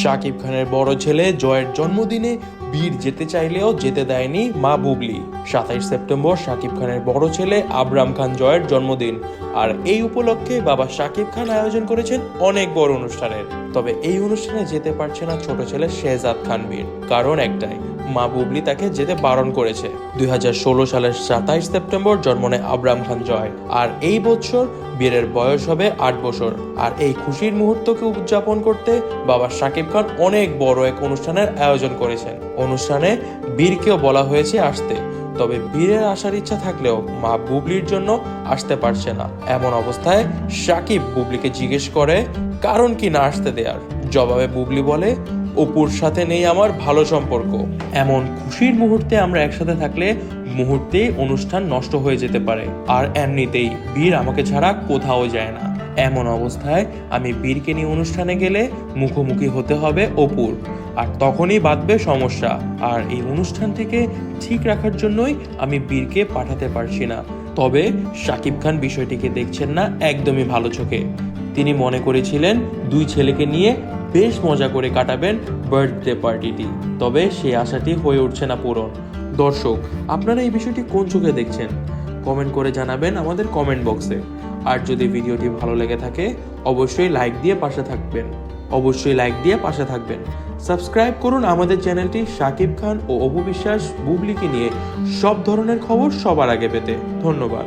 শাকিব খানের বড় ছেলে জয়ের জন্মদিনে বীর যেতে চাইলেও যেতে দেয়নি মা বুবলি। 27 সেপ্টেম্বর শাকিব খানের বড় ছেলে আবরাম খান জয়ের জন্মদিন, আর এই উপলক্ষে বাবা শাকিব খান আয়োজন করেছেন অনেক বড় অনুষ্ঠানের। তবে এই অনুষ্ঠানে যেতে পারছে না ছোট ছেলে শেহজাদ খান বীর, কারণ একটাই, মা বুবলি তাকে যেতে বারণ করেছে। 2016 সালের 27 সেপ্টেম্বর জন্ম নেয় আবরাম খান জয়, আর এই বছর বীরের বয়স হবে 8 বছর। আর এই খুশির মুহূর্তকে উদযাপন করতে বাবা শাকিব খান অনেক বড় এক অনুষ্ঠানের আয়োজন করেছেন। অনুষ্ঠানে বীরকেও বলা হয়েছে আসতে, তবে বীরের আসার ইচ্ছা থাকলেও মা বুবলির জন্য আসতে পারছে না। এমন অবস্থায় শাকিব বুবলিকে জিজ্ঞেস করে কারণ কি না আসতে দেয়ার। জবাবে বুবলি বলে, অপুর সাথে নেই আমার ভালো সম্পর্ক। এমন খুশির মুহূর্তে আমরা একসাথে থাকলে মুহূর্তেই অনুষ্ঠান নষ্ট হয়ে যেতে পারে, আর এমনিতেই বীর আমাকে ছাড়া কোথাও যায় না। এমন অবস্থায় আমি বীরকে নিয়ে অনুষ্ঠানে গেলে মুখোমুখি হতে হবে অপুর, আর তখনই বাঁধবে সমস্যা। আর এই অনুষ্ঠানটিকে ঠিক রাখার জন্যই আমি বীরকে পাঠাতে পারছি না। তবে শাকিব খান বিষয়টিকে দেখছেন না একদমই ভালো চোখে। তিনি মনে করেছিলেন দুই ছেলেকে নিয়ে বেশ মজা করে কাটাবেন বার্থডে পার্টিটি, তবে সেই আশাটি হয়ে উঠছে না পূরণ। দর্শক, আপনারা এই বিষয়টি কোন চোখে দেখছেন কমেন্ট করে জানাবেন আমাদের কমেন্ট বক্সে। আর যদি ভিডিওটি ভালো লেগে থাকে অবশ্যই লাইক দিয়ে পাশে থাকবেন। সাবস্ক্রাইব করুন আমাদের চ্যানেলটি শাকিব খান ও অপু বিশ্বাস বুবলিকে নিয়ে সব ধরনের খবর সবার আগে পেতে। ধন্যবাদ।